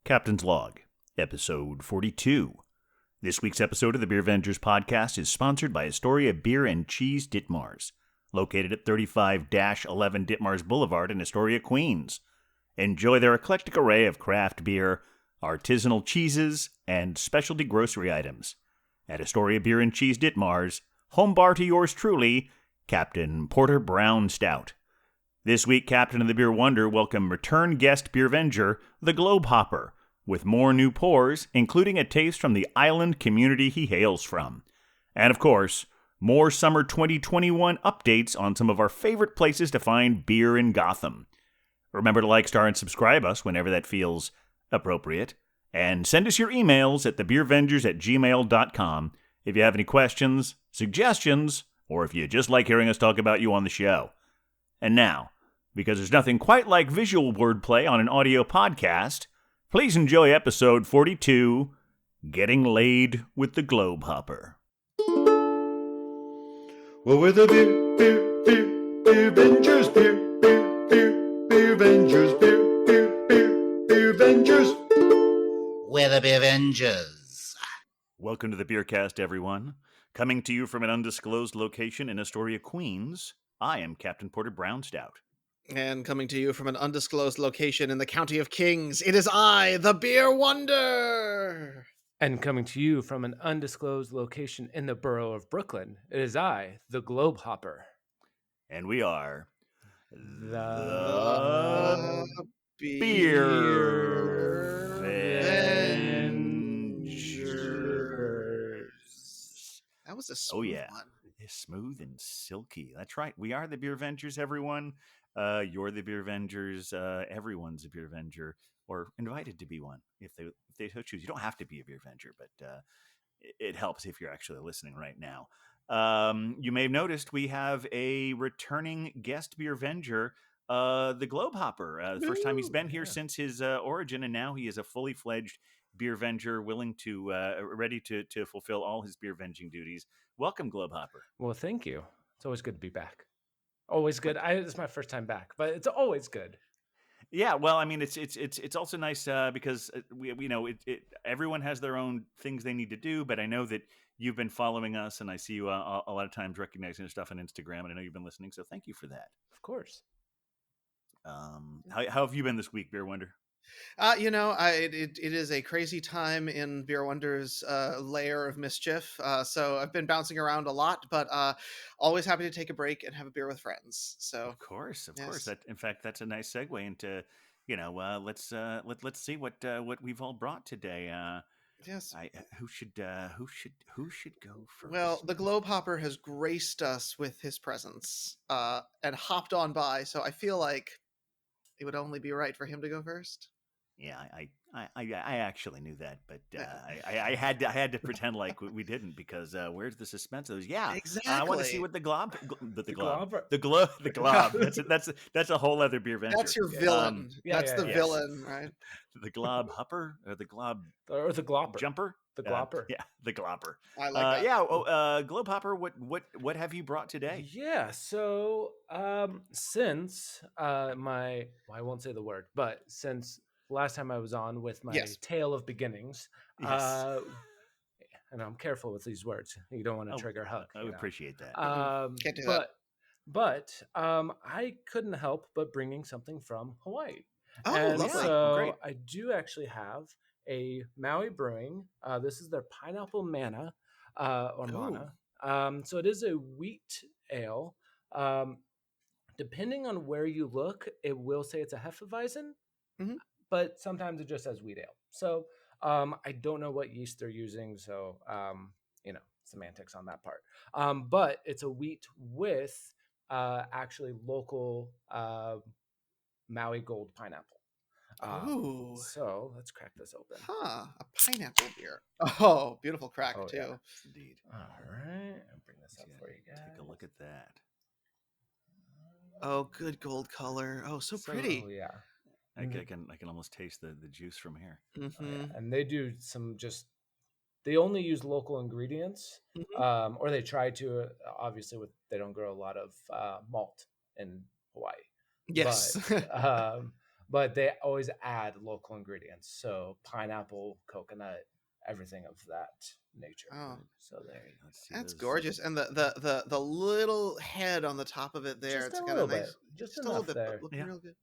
Captain's Log, Episode 42. This week's episode of the Beer Vengers podcast is sponsored by Astoria Beer and Cheese Ditmars, located at 35-11 Ditmars Boulevard in Astoria, Queens. Enjoy their eclectic array of craft beer, artisanal cheeses, and specialty grocery items. At Astoria Beer and Cheese Ditmars, home bar to yours truly, Captain Porter Brown Stout. This week, Captain of the Beer Wonder welcome return guest Beer Venger, the Globehopper, with more new pours, including a taste from the island community he hails from. And of course, more summer 2021 updates on some of our favorite places to find beer in Gotham. Remember to like, star, and subscribe us whenever that feels appropriate. And send us your emails at thebeervengers@gmail.com if you have any questions, suggestions, or if you just like hearing us talk about you on the show. And now, because there's nothing quite like visual wordplay on an audio podcast, please enjoy episode 42, Getting Laid with the Globehopper. Well, we're the beer Vengers, beer Vengers, beer Vengers. We're the Beer Vengers. Welcome to the Beercast, everyone. Coming to you from an undisclosed location in Astoria, Queens, I am Captain Porter Brown Stout. And coming to you from an undisclosed location in the County of Kings, it is I, the Beer Wonder! And coming to you from an undisclosed location in the borough of Brooklyn, it is I, the Globehopper. And we are The Beer Vengers. That was a smooth one. It's smooth and silky. That's right. We are the Beer Vengers, everyone. You're the Beer Vengers. Everyone's a Beer Venger, or invited to be one if they so choose. You don't have to be a Beer Venger, but it helps if you're actually listening right now. You may have noticed we have a returning guest Beer Venger, the Globehopper. The first time he's been here since his origin, and now he is a fully fledged Beer Venger, willing to ready to fulfill all his beer venging duties. Welcome, Globehopper. Well, thank you. It's always good to be back. Always good. It's my first time back, but it's always good. Yeah, well, I mean, it's also nice because we know everyone has their own things they need to do, but I know that you've been following us, and I see you a lot of times recognizing your stuff on Instagram, and I know you've been listening, so thank you for that. Of course. How have you been this week, Beer Wonder? It is a crazy time in Beer Wonder's layer of mischief. So I've been bouncing around a lot, but always happy to take a break and have a beer with friends. So of course. Yes. That, in fact, that's a nice segue into, let's see what we've all brought today. Yes. Who should go first? Well, the Globehopper has graced us with his presence and hopped on by, so I feel like it would only be right for him to go first. Yeah, I actually knew that, but I had to pretend like we didn't, because where's the suspense? Exactly. I want to see what the glob. That's a whole other Beer Venger. That's your villain. That's the villain, right? The Globehopper or the Glob Or the Glopper. Jumper. The Glopper. The Glopper. I like that. Yeah. Globehopper. What have you brought today? Yeah. So since I won't say the word, but since last time I was on with my tale of beginnings, Yes. and I'm careful with these words. You don't want to trigger Huck. I appreciate that. Can't do that. But I couldn't help but bringing something from Hawaii. Oh, and lovely. so Great. I do actually have a Maui Brewing. This is their Pineapple Mana or Mana. So it is a wheat ale. Depending on where you look, it will say it's a Hefeweizen, but sometimes it just says wheat ale. So I don't know what yeast they're using, so semantics on that part. But it's a wheat with actually local Maui Gold pineapple. Ooh. So let's crack this open. A pineapple beer. Oh, beautiful crack too. Yeah. Indeed. All right, I'll bring this up for you guys. Take a look at that. Oh, good gold color. Oh, so pretty. Oh, yeah. I can almost taste the juice from here. Mm-hmm. Oh, yeah. And they do they only use local ingredients, or they try to. Obviously, they don't grow a lot of malt in Hawaii. Yes. but they always add local ingredients. So pineapple, coconut, everything of that nature. Oh, So there you go. Let's see that's those. gorgeous. And the little head on the top of it there, Just it's a got a little bit, nice, just just a little enough bit, but there. looking Yeah. real good.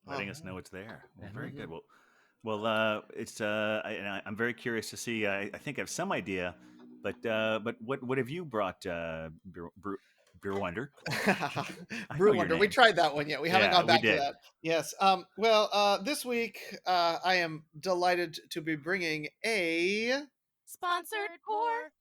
Letting Oh. us know it's there. Well, very Mhm. good. It's I'm very curious to see. I think I have some idea, but what have you brought, Beer Wonder? I know Brew your Wonder. We name. tried that one yet. We haven't Yeah, gone we back to did. that. Yes. Well, this week I am delighted to be bringing a Sponsored pour. A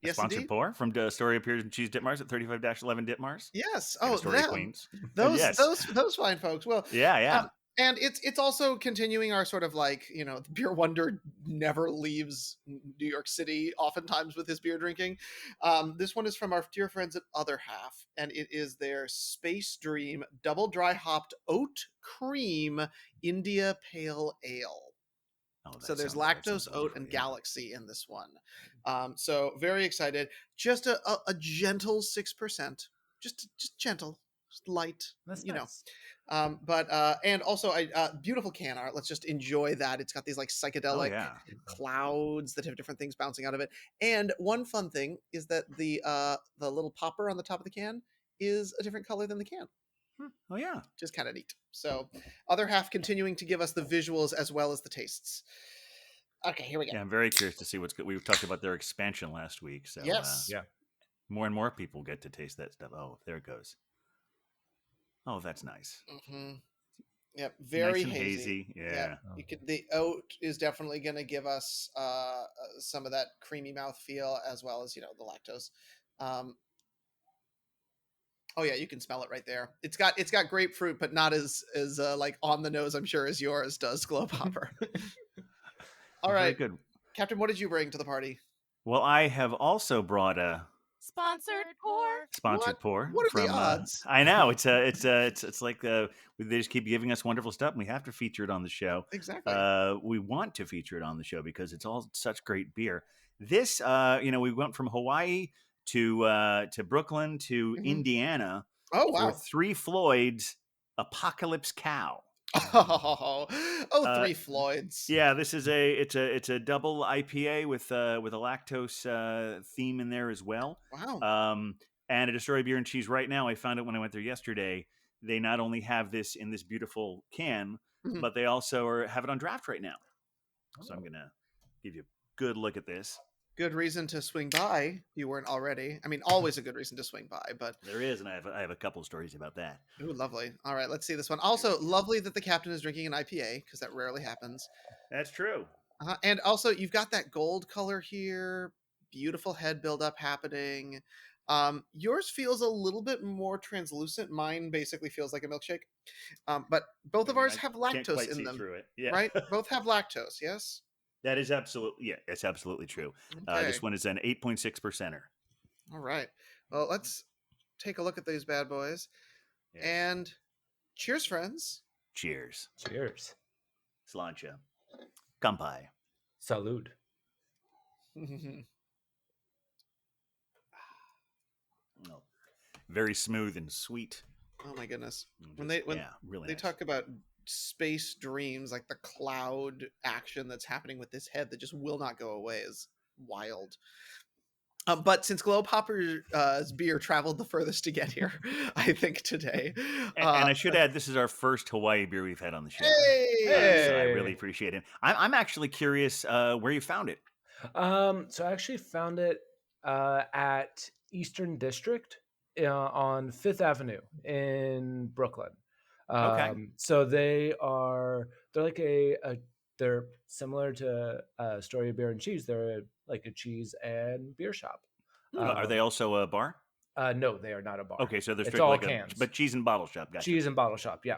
yes, sponsored indeed. pour from Astoria Beers and Cheese Ditmars at 35-11 Ditmars Yes. in Oh, Astoria, them. Queens. Those Yes. those those fine folks. Well, Yeah, yeah. and it's also continuing our sort of like, the Beer Wonder never leaves New York City oftentimes with his beer drinking. This one is from our dear friends at Other Half, and it is their Space Dream double dry hopped oat cream India Pale Ale. Oh, So there's that sounds lactose, oat, wonderful. and Yeah. galaxy in this one. So very excited. Just a gentle 6%. Just gentle, just light. That's You know. nice. But and also beautiful can art. Let's just enjoy that. It's got these like Oh psychedelic yeah. clouds that have different things bouncing out of it. And one fun thing is that the little popper on the top of the can is a different color than the can. Oh yeah. Just kind of neat. So Other Half continuing to give us the visuals as well as the tastes. Okay, here we go. Yeah, I'm very curious to see what's good. We talked about their expansion last week, so Yes. Yeah. more and more people get to taste that stuff. Oh, there it goes. Oh, that's nice. Mm-hmm. Yep. Very Nice and hazy. hazy. Yeah. Yep. The oat is definitely going to give us some of that creamy mouth feel as well as the lactose. Oh yeah, you can smell it right there. It's got grapefruit, but not as like on the nose, I'm sure, as yours does, Globehopper. All Very right, good. Captain, what did you bring to the party? Well, I have also brought a Sponsored pour. sponsored pour What are the from. odds? I know it's like they just keep giving us wonderful stuff, and we have to feature it on the show. Exactly. We want to feature it on the show because it's all such great beer. This, we went from Hawaii to Brooklyn to Mhm. Indiana Oh for wow. Three Floyd's Apocalypse Cow. Oh, Uh, Three Floyds. Yeah, this is it's a double IPA with a lactose theme in there as well. Wow. And at Astoria Beer and Cheese right now, I found it when I went there yesterday. They not only have this in this beautiful can, Mhm. but they also have it on draft right now. So I'm gonna give you a good look at this. Good reason to swing by. You weren't already. I mean, always a good reason to swing by, but There is, and I have a couple of stories about that. ooh, lovely. All right, let's see this one. Also, lovely that the captain is drinking an IPA because that rarely happens. That's true. And also, you've got that gold color here. Beautiful head buildup happening. Yours feels a little bit more translucent. Mine basically feels like a milkshake. But both of ours I have can't lactose quite in see them, through it. Yeah, right? Both have lactose. Yes. that is that's absolutely true. Okay. This one is an 8.6 percenter. All right. Well, let's take a look at these bad boys. Yes. And cheers, friends. Cheers. Cheers. Sláinte. Kampai. Salud. Oh, very smooth and sweet. Oh my goodness. When really they nice. talk about space dreams, like the cloud action that's happening with this head that just will not go away is wild. But since Globehopper's beer traveled the furthest to get here, I think today. And I should add, this is our first Hawaii beer we've had on the show. Hey! So I really appreciate it. I'm actually curious where you found it. So I actually found it at Eastern District on Fifth Avenue in Brooklyn. Okay. So they're like they're similar to Story of Beer and Cheese. They're like a cheese and beer shop. Are they also a bar? No, they are not a bar. Okay, so they're It's strictly all like cans. but cheese and bottle shop. Gotcha. Cheese and bottle shop, yeah.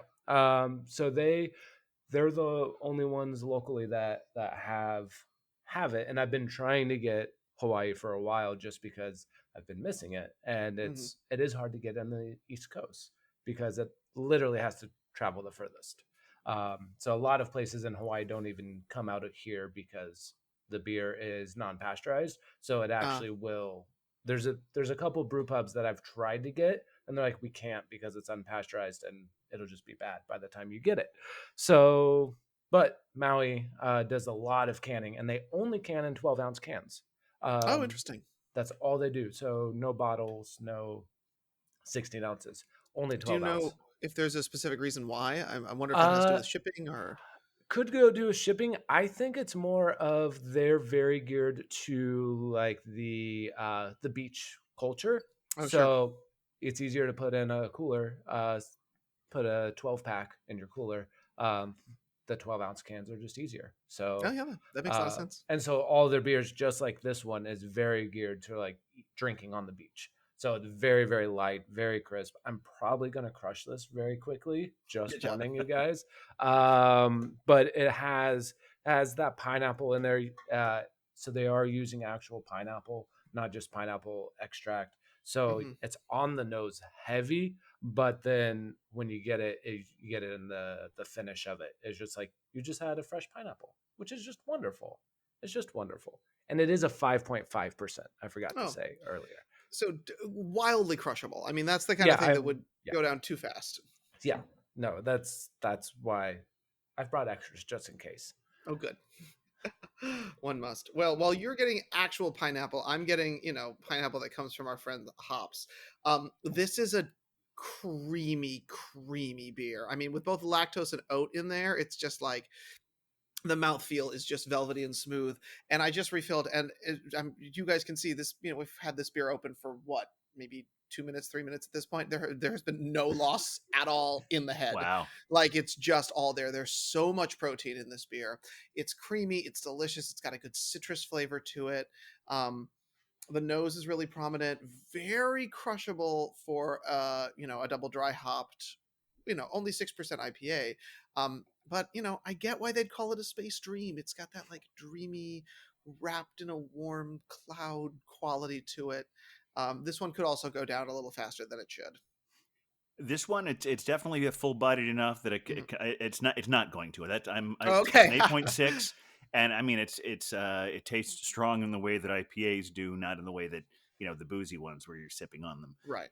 So they're the only ones locally that have it, and I've been trying to get Hawaii for a while just because I've been missing it, and it is hard to get on the East Coast because it literally has to travel the furthest. So a lot of places in Hawaii don't even come out of here because the beer is non-pasteurized. So it actually will. There's a couple brew pubs that I've tried to get, and they're like, we can't because it's unpasteurized, and it'll just be bad by the time you get it. So, but Maui does a lot of canning, and they only can in 12-ounce cans. Oh, interesting. That's all they do. So no bottles, no 16 ounces, only Do you 12 ounce. know if there's a specific reason why? I wonder if it has to do Uh, with shipping or. could go do with shipping. I think it's more of they're very geared to like the beach culture. Oh, sure. So it's easier to put in a cooler, put a 12 pack in your cooler. The 12-ounce cans are just easier. Oh, So yeah, that makes a lot of sense. and so all their beers, just like this one, is very geared to like drinking on the beach. So it's very, very light, very crisp. I'm probably gonna crush this very quickly. Just Good job. warning you guys. But it has that pineapple in there. So they are using actual pineapple, not just pineapple extract. So Mhm. it's on the nose heavy, but then when you get it, you get it in the finish of it. It's just like you just had a fresh pineapple, which is just wonderful. It's just wonderful, and it is a 5.5%. I forgot to Oh. say earlier. So wildly crushable. I mean, that's the kind of thing that would go down too fast. Yeah, no, that's why I've brought extras just in case. Oh, good. One must. Well, while you're getting actual pineapple, I'm getting, pineapple that comes from our friend Hops. This is a creamy, creamy beer. I mean, with both lactose and oat in there, it's just like the mouthfeel is just velvety and smooth. And I just refilled, and you guys can see this. We've had this beer open for what, maybe 2 minutes, 3 minutes at this point. There has been no loss at all in the head. Wow. Like, it's just all there. There's so much protein in this beer. It's creamy. It's delicious. It's got a good citrus flavor to it. The nose is really prominent. Very crushable for a double dry hopped, only 6% IPA. But I get why they'd call it a space dream. It's got that like dreamy, wrapped in a warm cloud quality to it. This one could also go down a little faster than it should. This one, it's definitely full-bodied enough that it's not going to. It's an Okay. 8.6, and I mean it tastes strong in the way that IPAs do, not in the way that the boozy ones where you're sipping on them. Right.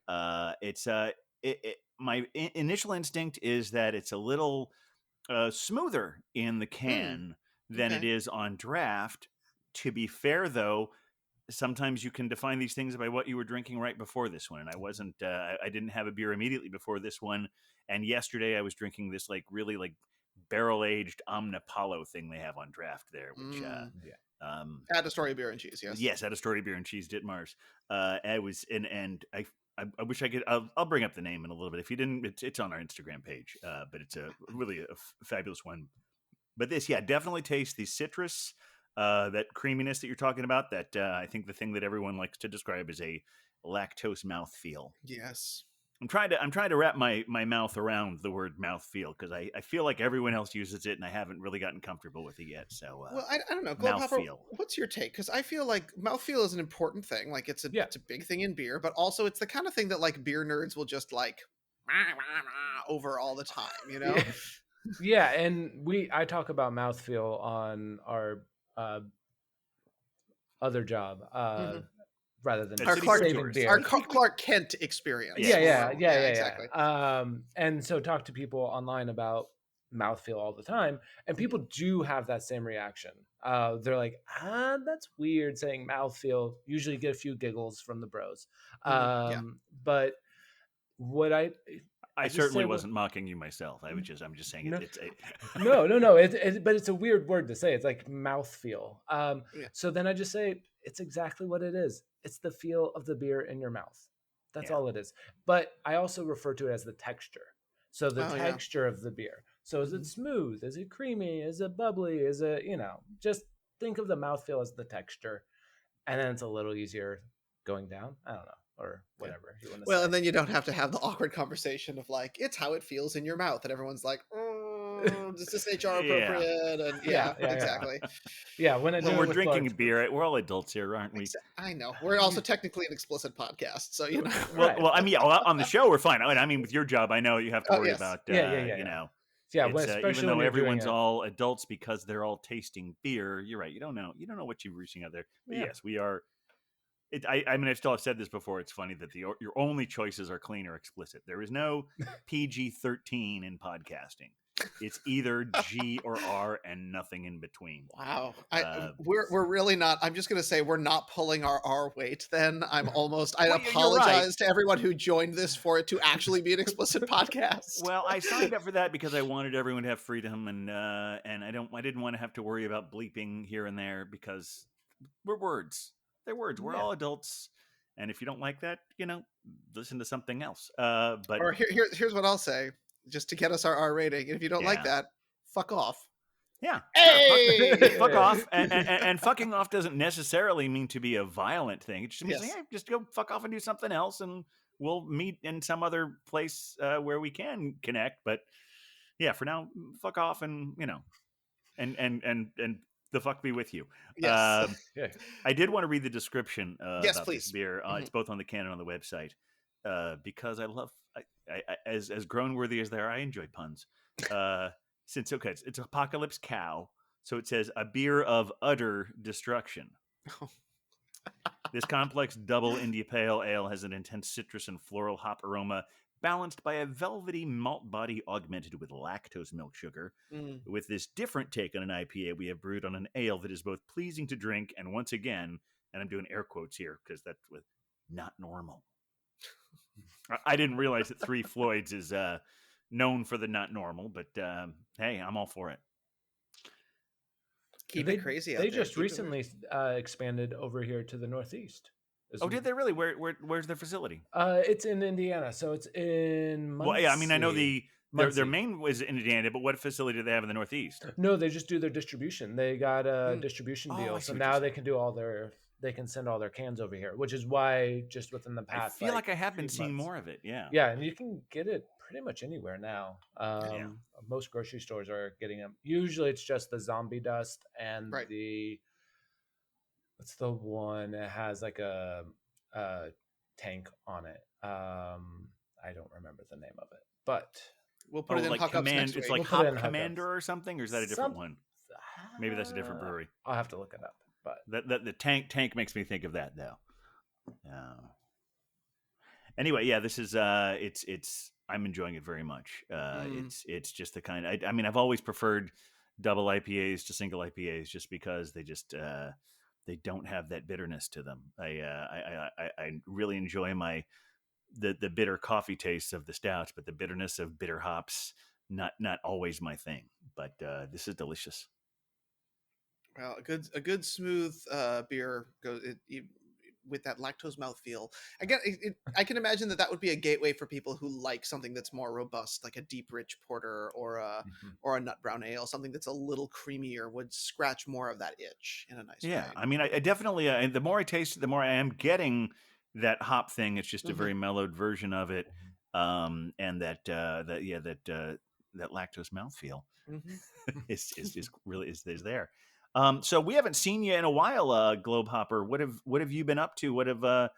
My initial instinct is that it's a little smoother in the can than it Okay. is on draft. To be fair, though, sometimes you can define these things by what you were drinking right before this one. And I wasn't, I didn't have a beer immediately before this one. And yesterday I was drinking this like really like barrel aged Omnipollo thing they have on draft there, which, Add a story of beer and cheese. Yes. Yes. Add a story of beer and cheese, Ditmars. I was in, and I wish I could, I'll bring up the name in a little bit. If you didn't, it's on our Instagram page, but it's really a fabulous one. But this, definitely tastes the citrus, that creaminess that you're talking about. That I think the thing that everyone likes to describe is a lactose mouthfeel. Yes. I'm trying to wrap my mouth around the word mouthfeel because I feel like everyone else uses it and I haven't really gotten comfortable with it yet. So well, I don't know, Globehopper, what's your take? Because I feel like mouthfeel is an important thing. Like it's a big thing in beer, but also it's the kind of thing that like beer nerds will just like over all the time. Yeah, and I talk about mouthfeel on our other job rather than our saving beer. Our Clark Kent experience. Yeah, exactly. And so talk to people online about mouthfeel all the time, and people do have that same reaction. They're like, that's weird saying mouthfeel. Usually get a few giggles from the bros. But what I certainly wasn't mocking you myself. I'm just saying it's no. But it's a weird word to say. It's like mouthfeel. So then I just say it's exactly what it is. It's the feel of the beer in your mouth. That's all it is. But I also refer to it as the texture. So the texture of the beer. So is it smooth? Is it creamy? Is it bubbly? Is it, just think of the mouthfeel as the texture. And then it's a little easier going down. I don't know. Or whatever you want to say. And then you don't have to have the awkward conversation of like, it's how it feels in your mouth. And everyone's like, is this HR appropriate? And exactly. Yeah, when we're drinking beer, we're all adults here, aren't we? I know. We're also technically an explicit podcast, so Well, I mean, on the show we're fine. I mean, with your job, I know you have to worry about, Yeah, even though everyone's all adults because they're all tasting beer. You're right. You don't know what you're reaching out there. But yes, we are. I mean, I still have said this before. It's funny that your only choices are clean or explicit. There is no PG-13 in podcasting. It's either G or R and nothing in between. Wow. We're really not. I'm just going to say we're not pulling our R weight then. I Well, you're right. apologize to everyone who joined this for it to actually be an explicit podcast. Well, I signed up for that because I wanted everyone to have freedom, and I didn't want to have to worry about bleeping here and there because we're words. They're words. We're all adults, and if you don't like that, listen to something else. But Or here's what I'll say, just to get us our R rating. And if you don't like that, fuck off. Yeah, hey, sure, fuck off, and fucking off doesn't necessarily mean to be a violent thing. It just means, hey, just go fuck off and do something else, and we'll meet in some other place where we can connect. But yeah, for now, fuck off, and and the fuck be with you. Yes. I did want to read the description yes, about please. this beer. It's both on the can and on the website because I love, I as grown worthy as they are, I enjoy puns. It's Apocalypse Cow, so it says a beer of utter destruction. This complex double India Pale Ale has an intense citrus and floral hop aroma, balanced by a velvety malt body augmented with lactose milk sugar. With this different take on an IPA, we have brewed on an ale that is both pleasing to drink and, once again, and I'm doing air quotes here because that's with not normal. I didn't realize that Three Floyds is known for the not normal, but hey, I'm all for it. Keep it crazy out They there. just recently expanded over here to the Northeast. Oh, did they really? Where's their facility? It's in Indiana, so it's in Muncie. Well, yeah, I mean, I know their main was in Indiana, but what facility do they have in the Northeast? No, they just do their distribution. They got a distribution deal, so now they can do they can send all their cans over here, which is why just within the past, I feel like I have been seeing more of it. Yeah, yeah, and you can get it pretty much anywhere now. Most grocery stores are getting them. Usually, it's just the zombie dust and the what's the one that has like a tank on it. I don't remember the name of it, but we'll put it in like Hookups next week. It's like Hop Commander or something, or is that a different one? Maybe that's a different brewery. I'll have to look it up. But the tank makes me think of that though. Anyway, yeah, this is it's I'm enjoying it very much. It's just the kind. I mean, I've always preferred double IPAs to single IPAs just because they don't have that bitterness to them. I really enjoy the bitter coffee tastes of the stouts, but the bitterness of bitter hops not always my thing. But this is delicious. Well, a good smooth beer goes with that lactose mouthfeel. Again, I can imagine that would be a gateway for people who like something that's more robust, like a deep, rich porter or a nut brown ale. Something that's a little creamier would scratch more of that itch in a nice way. Yeah, I mean, I definitely. The more I taste it, the more I am getting that hop thing. It's just a very mellowed version of it, and that lactose mouthfeel is really is there. So we haven't seen you in a while, Globehopper. What have you been up to?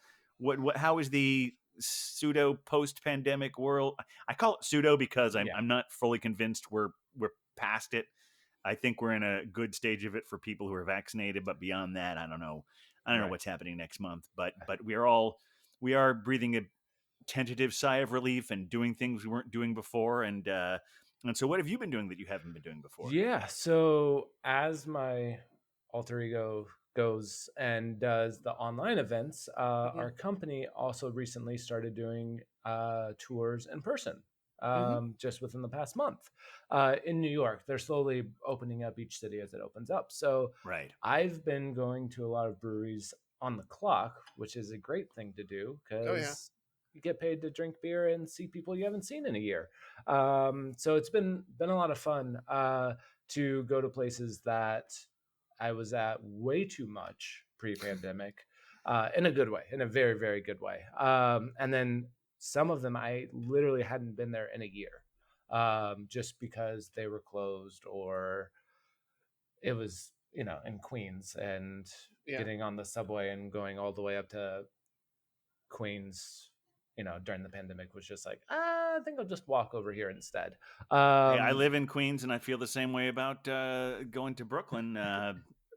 How is the pseudo post-pandemic world? I call it pseudo because I'm not fully convinced we're past it. I think we're in a good stage of it for people who are vaccinated, but beyond that, I don't know. I don't know what's happening next month, but we are breathing a tentative sigh of relief and doing things we weren't doing before. And so what have you been doing that you haven't been doing before? Yeah. So as my alter ego goes and does the online events, our company also recently started doing tours in person. Just within the past month in New York. They're slowly opening up each city as it opens up. So I've been going to a lot of breweries on the clock, which is a great thing to do because you get paid to drink beer and see people you haven't seen in a year. So it's been a lot of fun to go to places that I was at way too much pre-pandemic in a good way, in a very, very good way. And then some of them I literally hadn't been there in a year, just because they were closed or it was, in Queens and getting on the subway and going all the way up to Queens, during the pandemic was just like, I think I'll just walk over here instead. Hey, I live in Queens and I feel the same way about going to Brooklyn.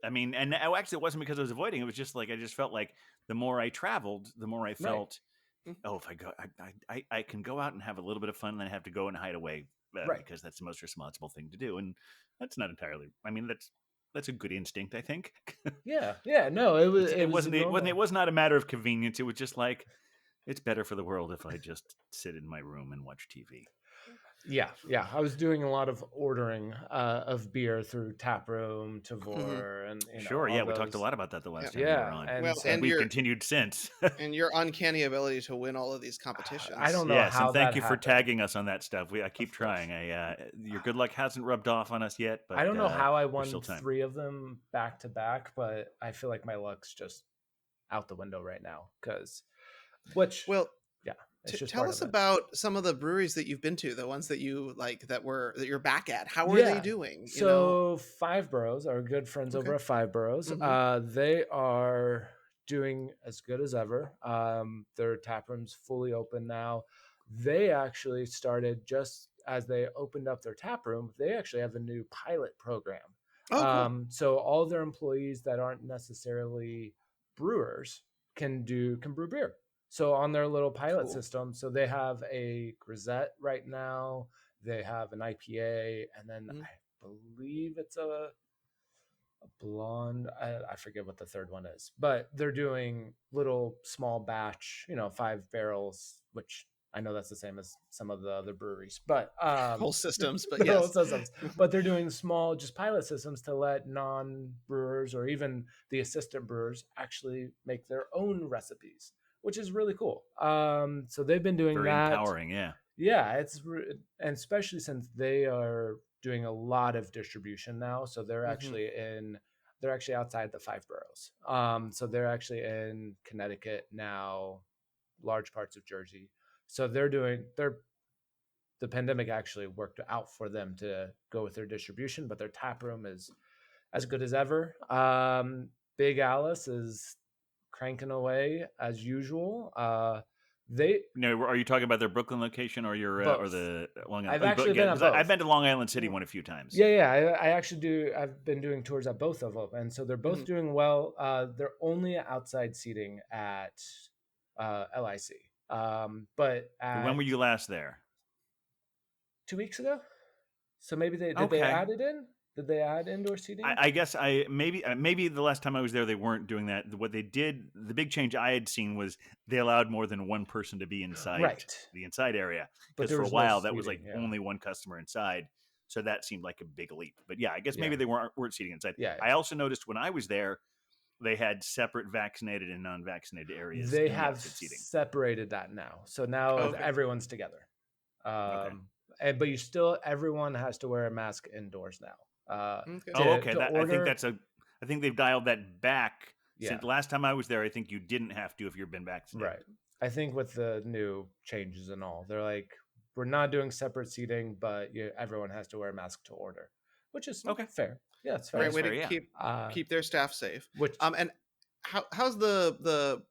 I mean, and actually, it wasn't because I was avoiding. It was just like I just felt like the more I traveled, the more I felt. Mhm. Oh, if I go, I can go out and have a little bit of fun, and then I have to go and hide away Right. because that's the most responsible thing to do, and that's not entirely. I mean, that's a good instinct, I think. Yeah. No, it was. It was wasn't. It was not a matter of convenience. It was just like it's better for the world if I just sit in my room and watch TV. Yeah. I was doing a lot of ordering of beer through Taproom, Tavor, and Sure, all yeah, we talked a those. lot about that the last Yeah. time you were Yeah, on. and Well, so and we've continued since. and your uncanny ability to win all of these competitions. I don't know Yes, how and thank that you for happened. tagging us on that stuff. I keep Of course. trying. Your good luck hasn't rubbed off on us yet, but I don't know how I there's won still time. 3 of them back to back, but I feel like my luck's just out the window right now. Well, Yeah, it's just tell part us of it. about some of the breweries that you've been to, the ones that you like that you're back at. How are they Yeah. doing? So Five Boroughs, our good friends over Okay. at Five Boroughs, they are doing as good as ever. Their tap room's fully open now. They actually started just as they opened up their tap room. They actually have a new pilot program. Oh, cool. So all their employees that aren't necessarily brewers can brew beer. So on their little pilot Cool. system, so they have a grisette right now. They have an IPA, and then I believe it's a blonde. I forget what the third one is, but they're doing little small batch, 5 barrels, which I know that's the same as some of the other breweries, but Whole systems, but the whole yes. systems. But they're doing small, just pilot systems to let non-brewers or even the assistant brewers actually make their own recipes, which is really cool. So they've been doing Very that. empowering, yeah. Yeah, and especially since they are doing a lot of distribution now, so they're actually outside the 5 boroughs. So they're actually in Connecticut now, large parts of Jersey. So the pandemic actually worked out for them to go with their distribution, but their tap room is as good as ever. Big Alice is cranking away as usual. Are you talking about their Brooklyn location or your or Both. the Long Island? I've actually been at both. I've been to Long Island City one a few times. Yeah. I actually do. I've been doing tours at both of them, and so they're both doing well. They're only outside seating at LIC. But When were you last there? 2 weeks ago. So maybe did Okay. they add it in? Did they add indoor seating? I guess maybe the last time I was there they weren't doing that. What they did, the big change I had seen was they allowed more than one person to be inside the inside area. Because for a while that was like only one customer inside. So that seemed like a big leap. But yeah, I guess maybe they weren't seating inside. Yeah. I also noticed when I was there, they had separate vaccinated and non-vaccinated areas. They have separated that now. So now everyone's together. But everyone has to wear a mask indoors now. I think they've dialed that back. Since last time I was there, I think you didn't have to if you've been vaccinated. Right. I think with the new changes and all, they're like, we're not doing separate seating, but everyone has to wear a mask to order, which is fair. Yeah, it's fair. Great way to keep their staff safe. And how's the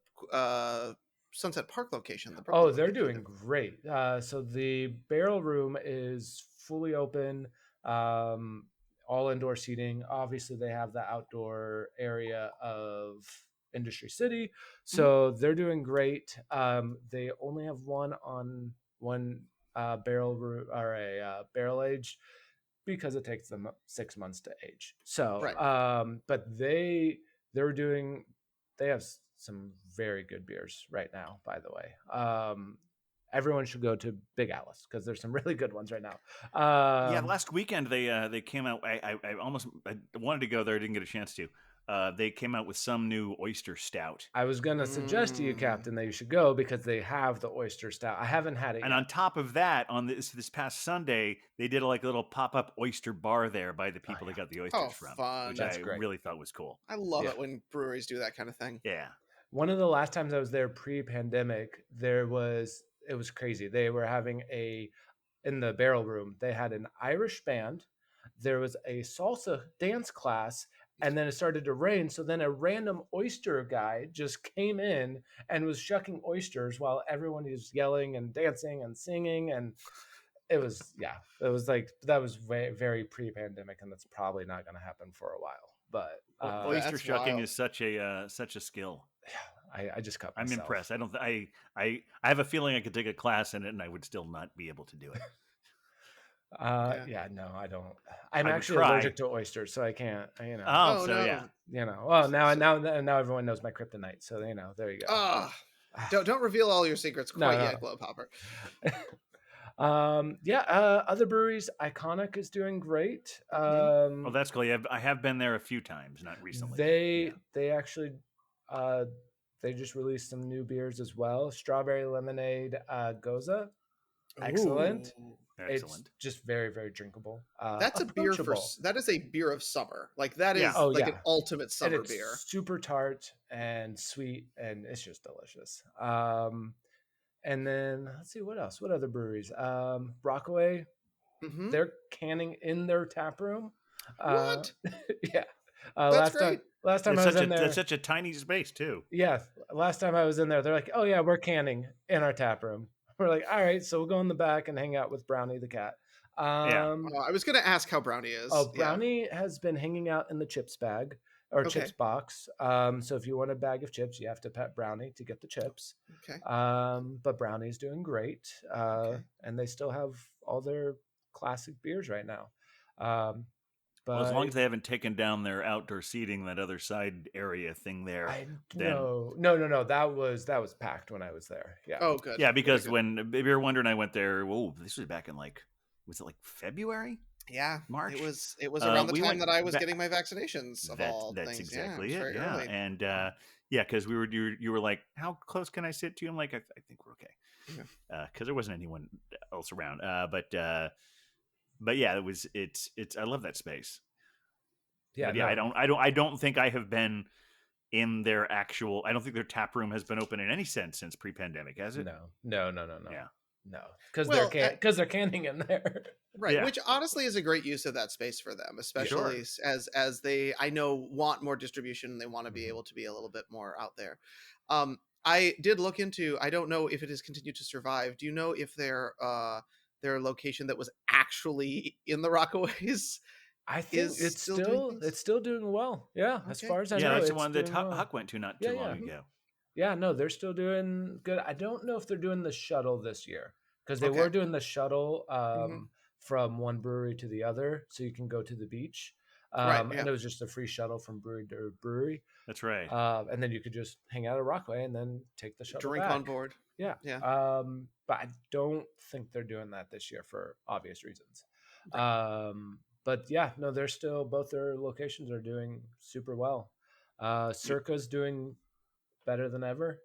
Sunset Park location? They're doing great. So the barrel room is fully open, all indoor seating. Obviously, they have the outdoor area of Industry City, so they're doing great. They only have one barrel room or a barrel age because it takes them 6 months to age. So, but they have some very good beers right now, by the way. Everyone should go to Big Alice because there's some really good ones right now. Last weekend they came out. I wanted to go there, didn't get a chance to. They came out with some new oyster stout. I was going to suggest to you, Captain, that you should go because they have the oyster stout. I haven't had it yet. And on top of that, on this past Sunday, they did a little pop-up oyster bar there by the people that got the oysters from, fun. which That's I great. really thought was cool. I love it when breweries do that kind of thing. Yeah. One of the last times I was there pre-pandemic, it was crazy. They were having in the barrel room, they had an Irish band. There was a salsa dance class, and then it started to rain. So then a random oyster guy just came in and was shucking oysters while everyone was yelling and dancing and singing. And It was like that was very, very pre-pandemic, and that's probably not going to happen for a while. But Oyster That's shucking wild. is such a skill. I just cut I'm myself. impressed. I don't. I have a feeling I could take a class in it, and I would still not be able to do it. Yeah, no, I don't. I'm I would actually try. allergic to oysters, so I can't. Oh, Oh so no. yeah. Well, now everyone knows my kryptonite, so there you go. Ah, don't reveal all your secrets No, quite no. yet, Globehopper. Other breweries, Iconic is doing great. Oh, that's cool. Yeah, I have been there a few times, not recently. They actually they just released some new beers as well. Strawberry lemonade goza, excellent. Ooh. Excellent. It's just very, very drinkable. That's a beer for Approachable. that is a beer of summer. Like that Yeah. is Oh, like yeah. an ultimate And summer it's beer. super tart and sweet, and it's just delicious. And then let's see what else. What other breweries? Rockaway, Mhm. they're canning in their tap room. What? Yeah. That's great. Last time I was in there, That's such a tiny space too. yeah. Last time I was in there, they're like, "Oh yeah, we're canning in our tap room." We're like, "All right, so we'll go in the back and hang out with Brownie the cat." Yeah. I was gonna ask how Brownie is. Oh, Yeah. Brownie has been hanging out in the chips bag or Okay. chips box. So if you want a bag of chips, you have to pet Brownie to get the chips. Okay. But Brownie's doing great, Okay. and they still have all their classic beers right now. But Well, as long as they haven't taken down their outdoor seating, that other side area thing there, then no, that was packed when I was there. Yeah. Oh, good. yeah, because Good. when Beer Wonder and I went there, this was back in was it like February? Yeah, March? it was around the we time went that I was ba- getting my vaccinations of all That's things. exactly Yeah, it. very Yeah, early. and yeah, because you were like, how close can I sit to you? I'm like, I think we're okay, because there wasn't anyone else around. But yeah, it's I love that space. Yeah. But yeah, I don't think I have been in their actual. I don't think their tap room has been open in any sense since pre-pandemic, has it? No. Yeah. No, because Well, they're canning in there. Right, Yeah. which honestly is a great use of that space for them, especially as they I know want more distribution and they want to be able to be a little bit more out there. I did look into. I don't know if it has continued to survive. Do you know if their location that was actually in the Rockaways I think is still doing things? it's still doing well. Yeah, as Okay. far as I Yeah, know, that's the it's one that doing well. Huck went to not Yeah, too yeah. long ago. Yeah, no, they're still doing good. I don't know if they're doing the shuttle this year because they Okay. were doing the shuttle Mhm. from one brewery to the other, so you can go to the beach. Right, yeah. And it was just a free shuttle from brewery to brewery. That's right. And then you could just hang out at Rockaway and then take the shuttle Drink back. on board. Yeah. Yeah. But I don't think they're doing that this year for obvious reasons. But yeah, no, they're still both their locations are doing super well. Circa's doing better than ever.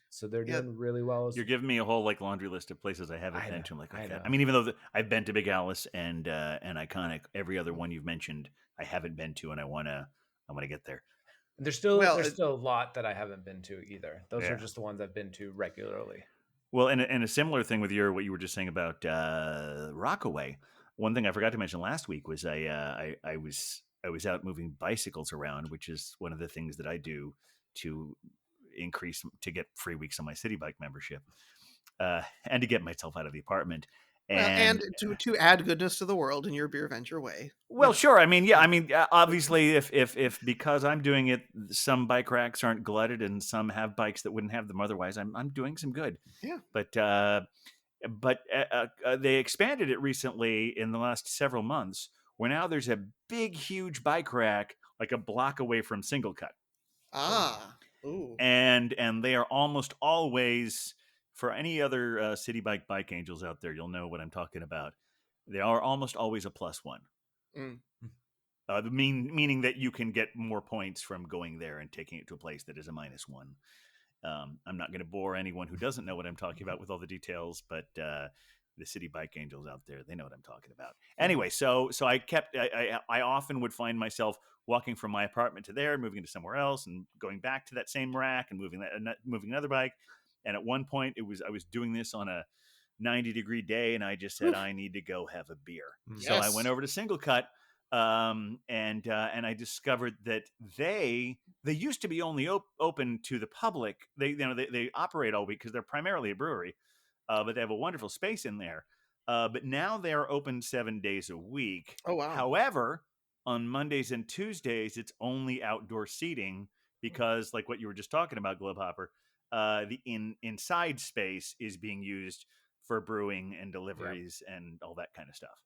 So they're Yeah. doing really well. You're giving me a whole laundry list of places I haven't been to. I'm like, I okay. know. I mean, even though I've been to Big Alice and Iconic, every other one you've mentioned I haven't been to, and I wanna get there. And there's still Well, a lot that I haven't been to either. Those Yeah. are just the ones I've been to regularly. Well, and a similar thing with what you were just saying about Rockaway. One thing I forgot to mention last week was I was out moving bicycles around, which is one of the things that I do to get free weeks on my City Bike membership, and to get myself out of the apartment. And to add goodness to the world in your beer venture way. Well, sure. I mean, yeah. I mean, obviously, if because I'm doing it, some bike racks aren't glutted, and some have bikes that wouldn't have them otherwise. I'm doing some good. Yeah. But they expanded it recently in the last several months, where now there's a big, huge bike rack like a block away from Single Cut. Ooh. And they are almost always, for any other City Bike Angels out there, you'll know what I'm talking about. They are almost always a +1. Meaning that you can get more points from going there and taking it to a place that is a -1. I'm not going to bore anyone who doesn't know what I'm talking about with all the details, but the City Bike Angels out there, they know what I'm talking about. Anyway, so I often would find myself walking from my apartment to there, moving to somewhere else, and going back to that same rack and moving another bike. And at one point, I was doing this on a 90-degree day, and I just said, I need to go have a beer. Yes. So I went over to Single Cut, and I discovered that they used to be only open to the public. They operate all week because they're primarily a brewery, but they have a wonderful space in there. But now they are open 7 days a week. Oh wow. However, on Mondays and Tuesdays, it's only outdoor seating because, like what you were just talking about, Globehopper, the inside space is being used for brewing and deliveries and all that kind of stuff.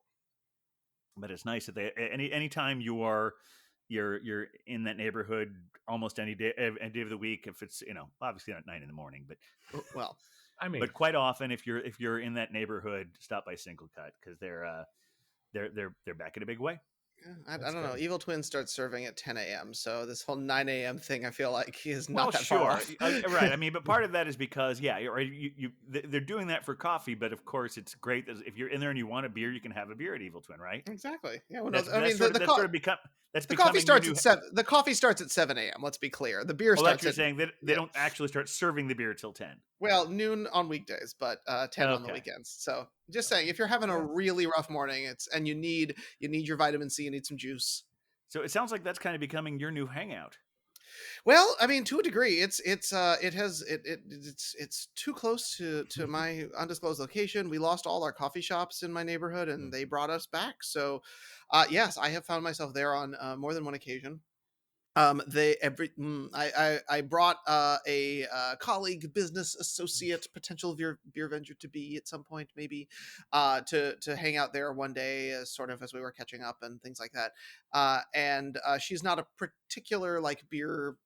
But it's nice that they anytime you're in that neighborhood almost any day of the week, if it's obviously not 9 a.m, but Well, I mean, but quite often if you're in that neighborhood, stop by Single Cut because they're back in a big way. I don't know. Evil Twin starts serving at 10 a.m. So this whole 9 a.m. thing, I feel like, is not that far off. Right. I mean, but part of that is because they're doing that for coffee, but of course it's great if you're in there and you want a beer, you can have a beer at Evil Twin, right? Exactly. Yeah. Well, the coffee starts at 7. The coffee starts at 7 a.m. Let's be clear. The beer starts. You're saying that they don't actually start serving the beer till 10. Well, noon on weekdays, but 10 on the weekends. So just saying, if you're having a really rough morning, and you need your vitamin C, you need some juice. So it sounds like that's kind of becoming your new hangout. Well, I mean, to a degree, it's too close to my undisclosed location. We lost all our coffee shops in my neighborhood, and they brought us back. So, yes, I have found myself there on more than one occasion. I brought a colleague, business associate, potential beer venture to be at some point, maybe, to hang out there one day, as we were catching up and things like that. And she's not a particular beer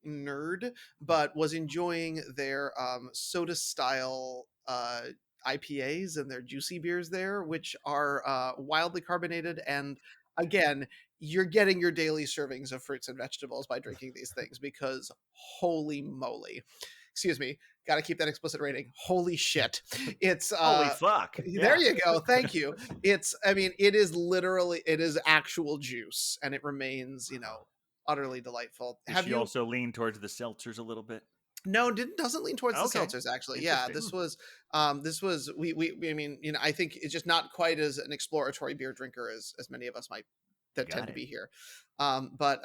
nerd, but was enjoying their soda style IPAs and their juicy beers there, which are wildly carbonated. And again, you're getting your daily servings of fruits and vegetables by drinking these things, because holy moly, excuse me, got to keep that explicit rating. Holy shit. It's holy fuck. There you go. Thank you. It is actual juice, and it remains, utterly delightful. Have you also lean towards the seltzers a little bit? No, doesn't lean towards the seltzers, actually. Yeah, this was I mean, I think it's just not quite as an exploratory beer drinker as many of us might that tend to be here. But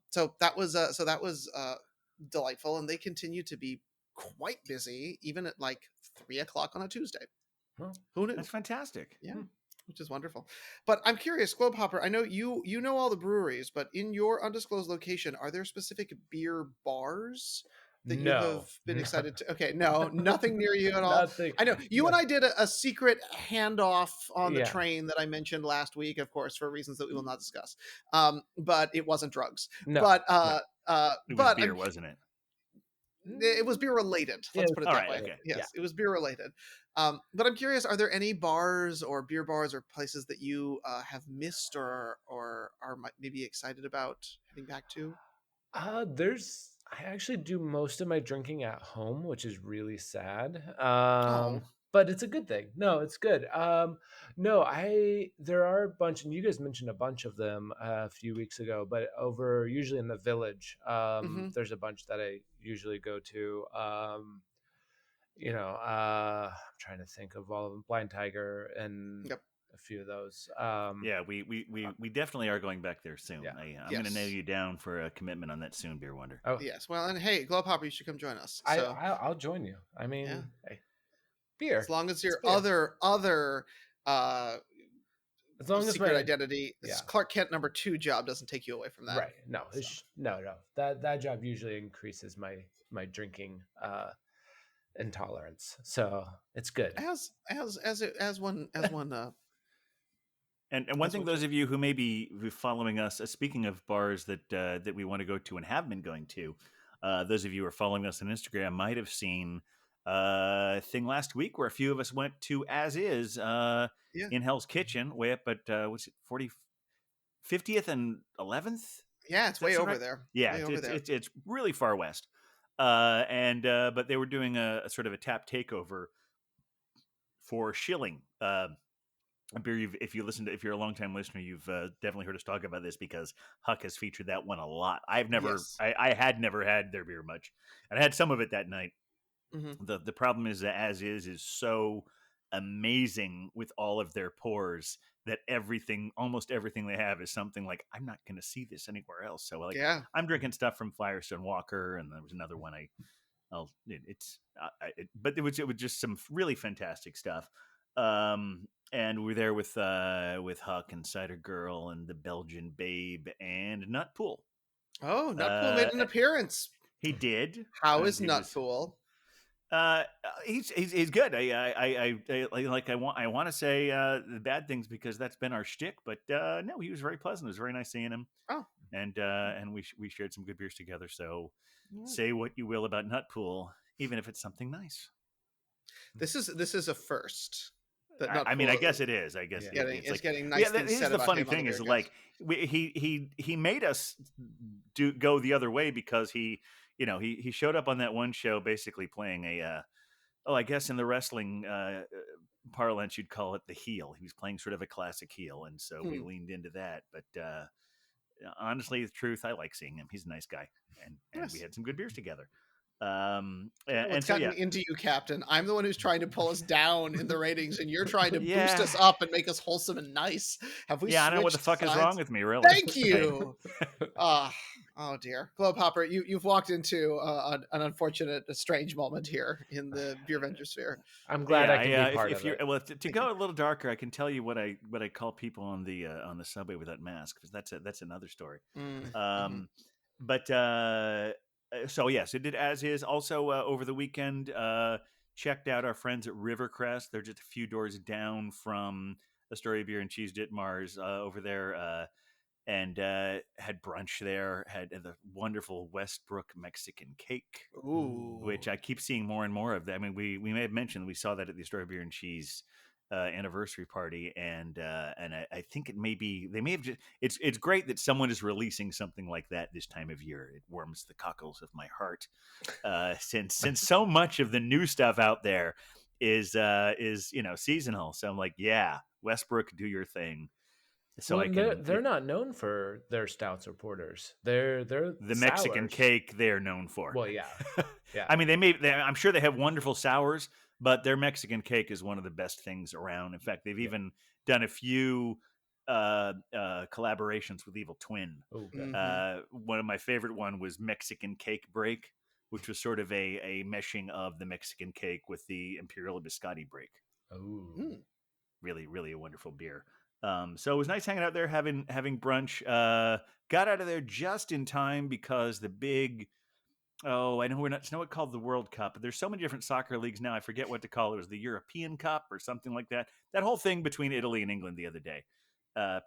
so that was delightful, and they continue to be quite busy even at 3:00 on a Tuesday. Who knew? That's fantastic. Yeah. Which is wonderful. But I'm curious, Globehopper, I know you know all the breweries, but in your undisclosed location, are there specific beer bars that you have been excited to? Okay, no, nothing near you at all. Nothing. I know you and I did a secret handoff on the train that I mentioned last week, of course, for reasons that we will not discuss. But it wasn't drugs. No, but it was beer, wasn't it? It was beer related. Let's put it that way. Okay. Yes, it was beer related. But I'm curious, are there any bars or beer bars or places that you have missed or are maybe excited about heading back to? I actually do most of my drinking at home, which is really sad. Oh. But it's a good thing. No, it's good. There are a bunch, and you guys mentioned a bunch of them a few weeks ago, but usually in the village, there's a bunch that I usually go to. I'm trying to think of all of them. Blind Tiger and a few of those. We definitely are going back there soon. Yeah. I'm going to nail you down for a commitment on that soon, Beer Wonder. Oh yes. Well, and hey, Globehopper, you should come join us. So. I'll join you. I mean, hey, beer. As long as your other as long as secret identity, Clark Kent #2 job doesn't take you away from that. Right. No. No. That job usually increases my drinking intolerance. So it's good. As one And one thing, those of you who may be following us, speaking of bars that we want to go to and have been going to, those of you who are following us on Instagram might have seen a thing last week where a few of us went to As Is in Hell's Kitchen, way up at what's it, 50th and 11th? Yeah, it's way over there. Yeah, it's really far west. But they were doing a sort of a tap takeover for Schilling. Beer, if you're a longtime listener, you've definitely heard us talk about this because Huck has featured that one a lot. I had never had their beer much, and I had some of it that night. Mm-hmm. The problem is that As Is so amazing with all of their pours that almost everything they have is something like, I'm not going to see this anywhere else. So I'm drinking stuff from Firestone Walker, and there was another one but it was just some really fantastic stuff. And we're there with Huck and Cider Girl and the Belgian Babe and Nutpool. Oh, Nutpool made an appearance. He did. How is Nutpool? He's good. I want to say the bad things because that's been our shtick, but no, he was very pleasant. It was very nice seeing him. Oh, and we shared some good beers together. So say what you will about Nutpool, even if it's something nice. This is a first. I mean, I guess it is. I guess it's getting nice things said the about funny him on thing the is Beercast. like he made us go the other way because he showed up on that one show basically playing a I guess in the wrestling parlance you'd call it the heel. He was playing sort of a classic heel, and so we leaned into that. But honestly, the truth, I like seeing him. He's a nice guy, and Yes. we had some good beers together. What's gotten into you, Captain? I'm the one who's trying to pull us down in the ratings, and you're trying to boost us up and make us wholesome and nice. Have we? Yeah, I don't know what the fuck is wrong with me, really. Thank you. Oh dear, Globehopper, you've walked into an unfortunate, a strange moment here in the Beer Avenger sphere. I'm glad I can be part if of you're, it. Well, to go a little darker, I can tell you what I call people on the subway without masks, because that's another story. But so yes, it did as is. Also over the weekend, checked out our friends at Rivercrest. They're just a few doors down from Astoria Beer and Cheese Ditmars over there. And had brunch there. Had the wonderful Westbrook Mexican cake, which I keep seeing more and more of. I mean, we may have mentioned we saw that at the Astoria Beer and Cheese anniversary party, and I think it may be they may have just. It's great that someone is releasing something like that this time of year. It warms the cockles of my heart, since so much of the new stuff out there is seasonal. So I'm like, yeah, Westbrook, do your thing. So they're not known for their stouts or porters. They're the sours. Mexican cake they're known for. Well, yeah. I mean, I'm sure they have wonderful sours, but their Mexican cake is one of the best things around. In fact, they've even done a few collaborations with Evil Twin. One of my favorite one was Mexican Cake Break, which was sort of a meshing of the Mexican cake with the Imperial Biscotti Break. Really, really a wonderful beer. So it was nice hanging out there, having brunch. Got out of there just in time because the big, I know it's not called the World Cup, but there's so many different soccer leagues now. I forget what to call it. It was the European Cup or something like that. That whole thing between Italy and England the other day.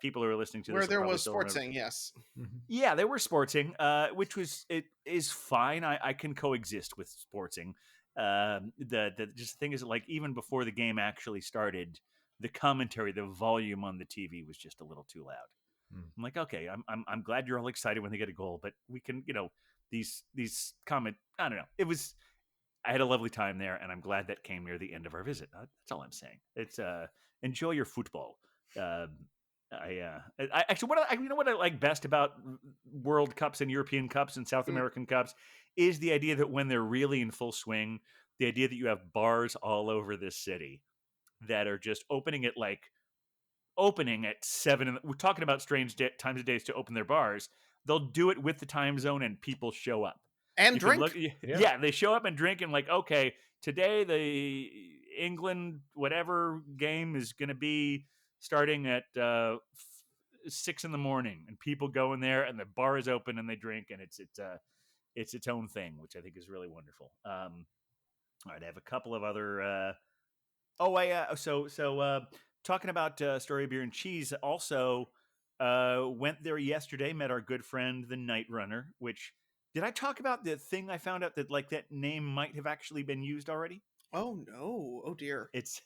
People who are listening to where this there was sportsing, yes. Yeah, they were sportsing, which is fine. I can coexist with sportsing. The thing is, like, even before the game actually started, the commentary, the volume on the TV was just a little too loud. I'm like, okay, I'm glad you're all excited when they get a goal, but we can, these comment. I don't know. I had a lovely time there, and I'm glad that came near the end of our visit. That's all I'm saying. It's enjoy your football. I actually, what I like best about World Cups and European Cups and South American Cups is the idea that when they're really in full swing, the idea that you have bars all over this city that are just opening at 7. We're talking about strange times of days to open their bars. They'll do it with the time zone, and people show up and drink. They show up and drink, and like, okay, today the England whatever game is going to be starting at 6 a.m, and people go in there, and the bar is open, and they drink, and it's its own thing, which I think is really wonderful. All right, I have a couple of other. Talking about Story Beer and Cheese, also went there yesterday, met our good friend, the Night Runner, which, did I talk about the thing I found out that, like, that name might have actually been used already? Oh, no. Oh, dear. It's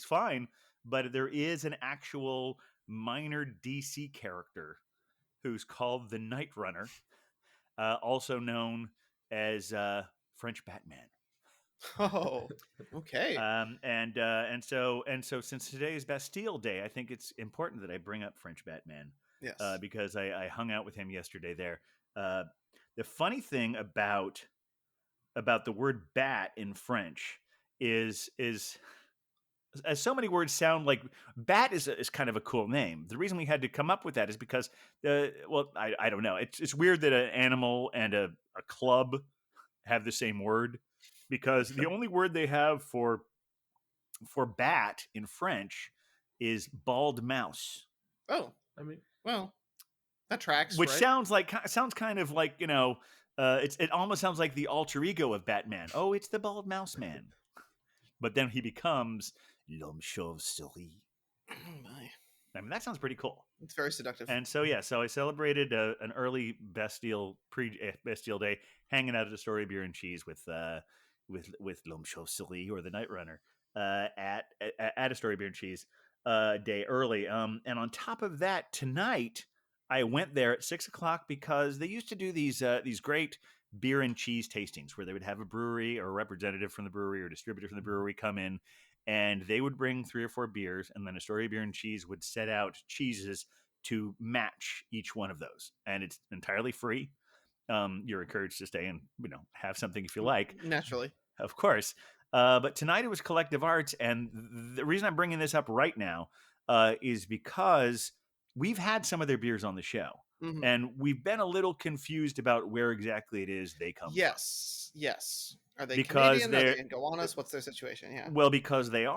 fine, but there is an actual minor DC character who's called the Night Runner, also known as French Batman. Oh, okay. And so since today is Bastille Day, I think it's important that I bring up French Batman. Yes. Because I hung out with him yesterday there. The funny thing about the word bat in French is as so many words sound like bat is kind of a cool name. The reason we had to come up with that is because I don't know. It's weird that an animal and a club have the same word, because the only word they have for for bat in French is bald mouse, Oh, I mean, well, that tracks, which right? sounds kind of like, it almost sounds like the alter ego of Batman. Oh, it's the bald mouse man. But then he becomes L'Homme Chauve-souris. Oh my, I mean, that sounds pretty cool. it's very seductive. And so so I celebrated an early Bastille Bastille Day, hanging out at a Story Beer and Cheese with L'Homme Chauve-souris, or the Night Runner, at a Story Beer and Cheese day early. And on top of that, tonight I went there at 6:00 because they used to do these great beer and cheese tastings where they would have a brewery or a representative from the brewery or distributor from the brewery come in, and they would bring 3 or 4 beers, and then a Story Beer and Cheese would set out cheeses to match each one of those, and it's entirely free. You're encouraged to stay and have something if you like, Naturally. of course. But tonight it was Collective Arts, and the reason I'm bringing this up right now is because we've had some of their beers on the show, and we've been a little confused about where exactly it is they come from. Yes. Are they Because Canadian? Are they in Gowanus? What's their situation? Yeah. Well, because they're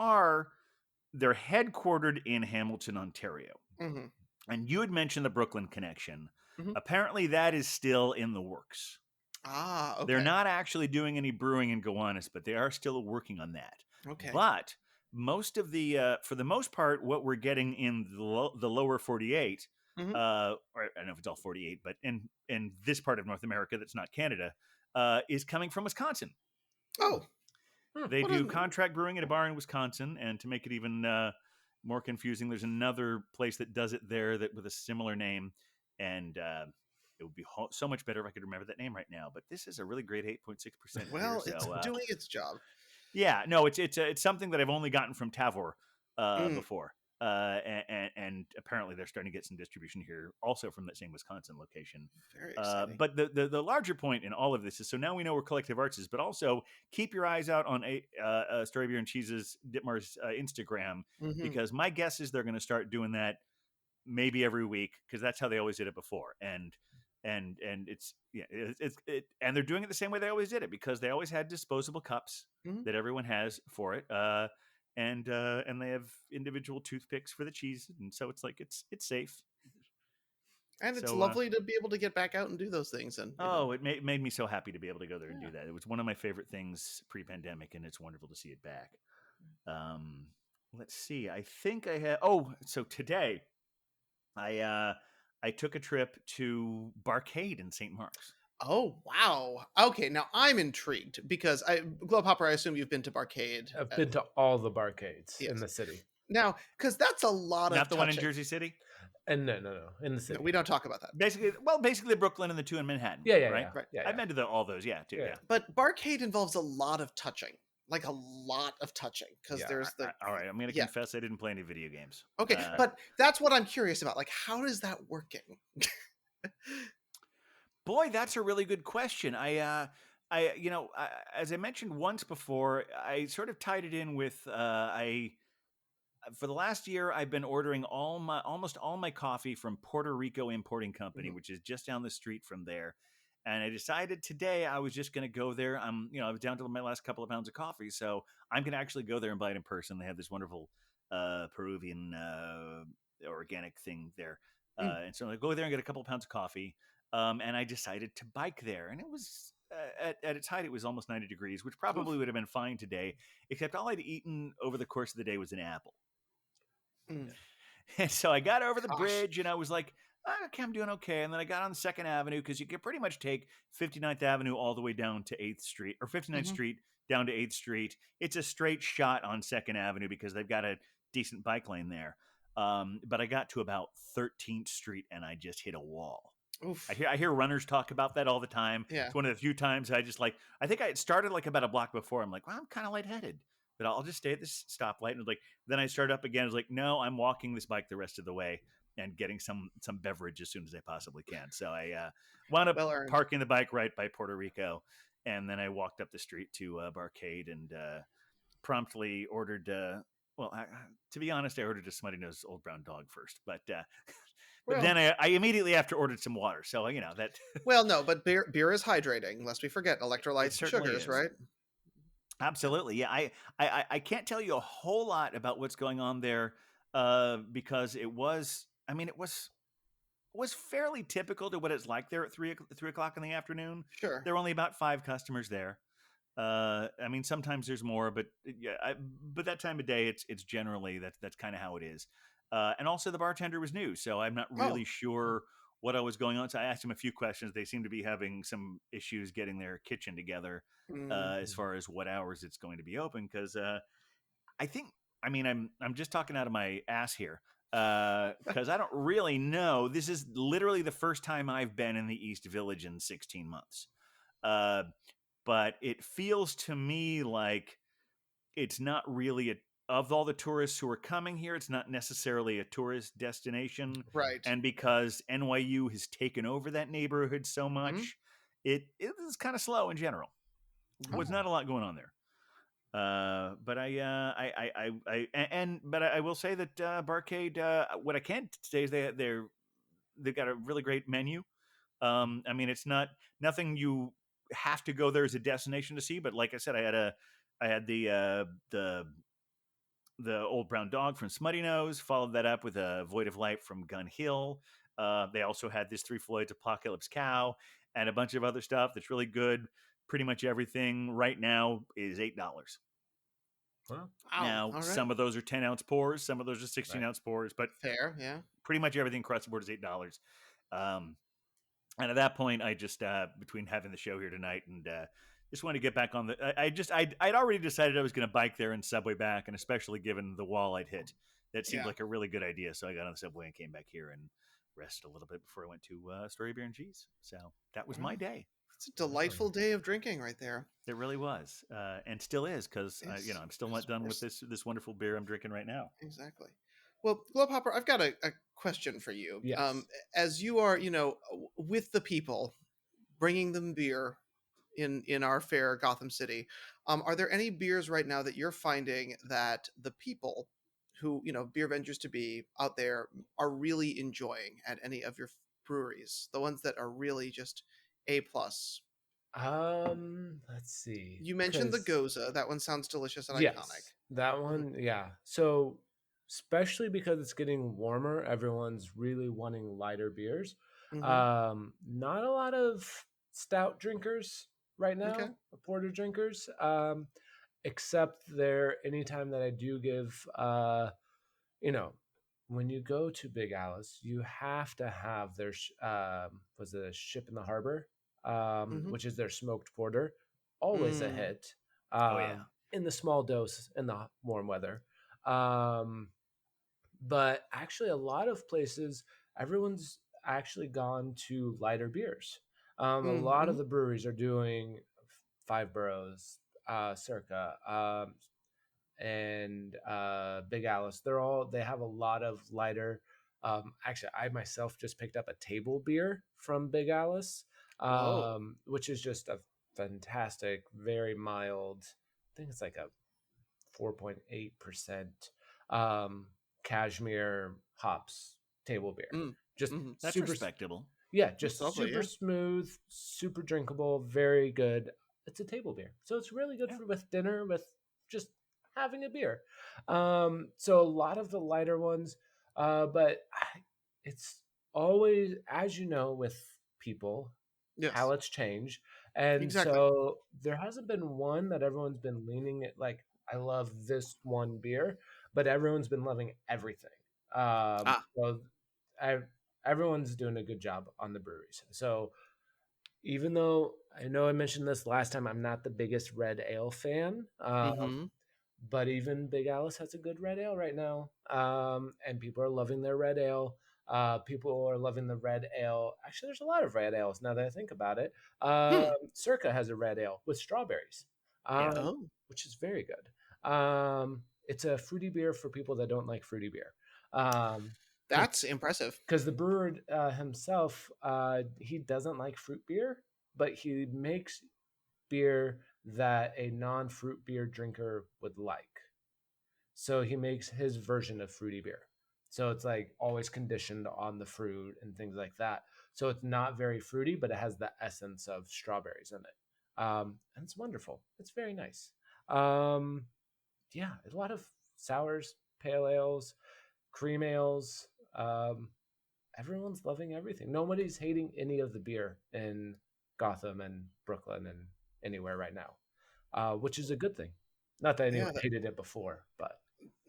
headquartered in Hamilton, Ontario. Mm-hmm. And you had mentioned the Brooklyn connection. Mhm. Apparently that is still in the works. Ah, okay. They're not actually doing any brewing in Gowanus, but they are still working on that. Okay. But most of for the most part, what we're getting in the lower 48, or I don't know if it's all 48, but in this part of North America that's not Canada, is coming from Wisconsin. Oh. They do contract brewing at a bar in Wisconsin, and to make it even more confusing, there's another place that does it there that with a similar name, and it would be so much better if I could remember that name right now. But this is a really great 8.6%. Well, beer, it's doing its job. Yeah, no, it's something that I've only gotten from Tavor before, and apparently they're starting to get some distribution here, also from that same Wisconsin location. Very exciting. But the larger point in all of this is, so now we know where Collective Arts is, but also keep your eyes out on Story Beer and Cheese's Ditmar's Instagram, because my guess is they're going to start doing that maybe every week, because that's how they always did it before, and it's and they're doing it the same way they always did it, because they always had disposable cups that everyone has for it, and they have individual toothpicks for the cheese, and so it's like it's safe. And it's lovely to be able to get back out and do those things. And it made me so happy to be able to go there and do that. It was one of my favorite things pre-pandemic, and it's wonderful to see it back. Let's see. I think I had. Oh, so today, I took a trip to Barcade in St. Mark's. Oh, wow. Okay, now I'm intrigued because Globehopper, I assume you've been to Barcade. I've been to all the barcades in the city. Now, because that's a lot of Not the touching. one in Jersey City? And no, in the city. No, we don't talk about that. Basically Brooklyn and the 2 in Manhattan. Yeah, right? Yeah, I've been to all those, too. Yeah. But Barcade involves a lot of touching. Like a lot of touching, because there's the. All right, I'm going to confess I didn't play any video games. Okay, but that's what I'm curious about. Like, how is that working? Boy, that's a really good question. I as I mentioned once before, I sort of tied it in with for the last year, I've been ordering almost all my coffee from Puerto Rico Importing Company, which is just down the street from there. And I decided today I was just going to go there. I was down to my last couple of pounds of coffee, so I'm going to actually go there and buy it in person. They have this wonderful Peruvian organic thing there, and so I go there and get a couple of pounds of coffee. And I decided to bike there, and it was at its height, it was almost 90 degrees, which probably would have been fine today, except all I'd eaten over the course of the day was an apple. And so I got over the bridge, and I was like, okay, I'm doing okay. And then I got on 2nd Avenue, because you could pretty much take 59th Avenue all the way down to 8th Street, or 59th Street down to 8th Street. It's a straight shot on 2nd Avenue because they've got a decent bike lane there. But I got to about 13th Street, and I just hit a wall. Oof. I hear runners talk about that all the time. Yeah. It's one of the few times I think I had started like about a block before. I'm like, well, I'm kind of lightheaded, but I'll just stay at this stoplight. And then I start up again. I was like, no, I'm walking this bike the rest of the way and getting some beverage as soon as I possibly can. So I wound up parking the bike right by Puerto Rico. And then I walked up the street to Barcade and promptly ordered, to be honest, I ordered a Smutty Nose Old Brown Dog first, but then I immediately after ordered some water. So, that. Well, no, but beer is hydrating, lest we forget electrolytes and sugars, right? Absolutely. Yeah. I can't tell you a whole lot about what's going on there because it was fairly typical to what it's like there at 3 o'clock in the afternoon. Sure. There are only about 5 customers there. I mean, sometimes there's more, but yeah, but that time of day, it's generally that's kind of how it is. And also, the bartender was new, so I'm not Oh. really sure what I was going on. So I asked him a few questions. They seem to be having some issues getting their kitchen together Mm. as far as what hours it's going to be open. Because I think, I mean, I'm just talking out of my ass here because I don't really know. This is literally the first time I've been in the East Village in 16 months. Uh, but it feels to me like it's not really of all the tourists who are coming here, it's not necessarily a tourist destination. Right. And because NYU has taken over that neighborhood so Hmm. much, it is kind of slow in general. Was Oh. not a lot going on there. But I will say that Barcade. What I can say is they've got a really great menu. I mean, it's not nothing you have to go there as a destination to see, but like I said, I had the old brown dog from Smutty Nose, followed that up with a Void of Light from Gun Hill. They also had this Three Floyds Apocalypse Cow and a bunch of other stuff that's really good. Pretty much everything right now is $8. Well, Wow. Now, All right. some of those are 10-ounce pours, some of those are 16-ounce pours, but Fair. Yeah. pretty much everything across the board is $8. Um, And at that point, I just between having the show here tonight and just wanted to get back on the. I'd already decided I was going to bike there and subway back, and especially given the wall I'd hit, that seemed Yeah. like a really good idea. So I got on the subway and came back here and rested a little bit before I went to Story Beer and Cheese. So that was my Wow. day. It's a delightful day of drinking right there. It really was, and still is, because Yes. I'm still Yes, not of done with course. this wonderful beer I'm drinking right now. Exactly. Well, Globehopper, I've got a question for you. yes. As you are, with the people, bringing them beer in our fair Gotham City, are there any beers right now that you're finding that the people who beer vendors to be out there are really enjoying at any of your breweries? The ones that are really just A plus. Let's see. You mentioned the Because Goza. That one sounds delicious and iconic. yes, that Mhm. one, yeah. So especially because it's getting warmer, everyone's really wanting lighter beers. Mhm. Not a lot of stout drinkers right Okay. now, porter drinkers. Except there anytime that I do give you know, when you go to Big Alice, you have to have their was it a ship in the harbor, Mhm. which is their smoked porter, always a Mm. hit, Oh yeah, in the small dose in the warm weather. Um, but actually, a lot of places, everyone's actually gone to lighter beers. A Mm. lot of Mhm. the breweries are doing Five Boroughs, Circa, and Big Alice. They have a lot of lighter. Actually, I myself just picked up a table beer from Big Alice, Whoa. which is just a fantastic, very mild. I think it's like a 4.8% um, cashmere hops table beer. Mm. Just Mhm. that's super, respectable. yeah, That's just lovely. super Yeah. smooth, super drinkable, very good. It's a table beer, so it's really good Yeah. for with dinner, with just having a beer. So a lot of the lighter ones, but it's always, as you know, with people, Yes. palates change, and Exactly. so there hasn't been one that everyone's been leaning it like I love this one beer, but everyone's been loving everything. Ah. So I, everyone's doing a good job on the breweries. So even though I know I mentioned this last time, I'm not the biggest red ale fan. Mhm. But even Big Alice has a good red ale right now, and people are loving their red ale. People are loving the red ale. Actually, there's a lot of red ales now that I think about it. Hmm. Circa has a red ale with strawberries, Yeah. Oh. which is very good. It's a fruity beer for people that don't like fruity beer. Because That's impressive. the brewer himself, he doesn't like fruit beer, but he makes beer that a non-fruit beer drinker would like. So he makes his version of fruity beer. So it's like always conditioned on the fruit and things like that. So it's not very fruity, but it has the essence of strawberries in it. And it's wonderful. It's very nice. Yeah, a lot of sours, pale ales, cream ales. Everyone's loving everything. Nobody's hating any of the beer in Gotham and Brooklyn and anywhere right now, which is a good thing. Not that anyone Yeah, hated it before, but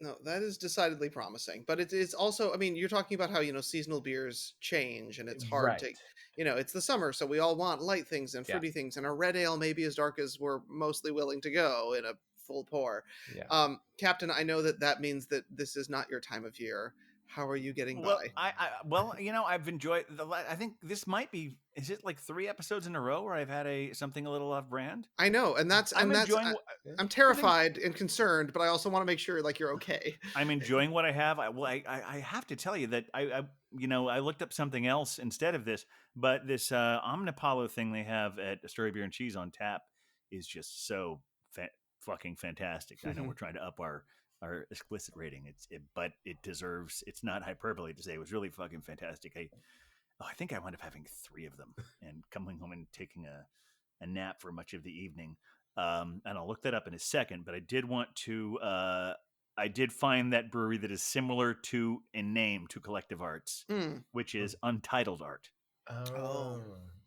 no, that is decidedly promising. But it's also, I mean, you're talking about how, seasonal beers change and it's hard to, right. it's the summer, so we all want light things and Yeah, fruity things, and a red ale may be as dark as we're mostly willing to go in a full pour. yeah. Captain, I know that means that this is not your time of year. How are you getting Well, by? I've enjoyed I think this might be. Is it like 3 episodes in a row where I've had something a little off brand? I know, and that's I'm and that's enjoying. Yeah. I'm terrified and concerned, but I also want to make sure like you're okay. I'm enjoying what I have. I have to tell you that I looked up something else instead of this, but this Omnipollo thing they have at Astoria Beer and Cheese on tap is just so fucking fantastic. I know we're trying to up our explicit rating. But it deserves. It's not hyperbole to say it was really fucking fantastic. I think I wound up having 3 of them and coming home and taking a nap for much of the evening. And I'll look that up in a second. But I did want to. I did find that brewery that is similar to in name to Collective Arts, Mm. which is Untitled Art. Oh.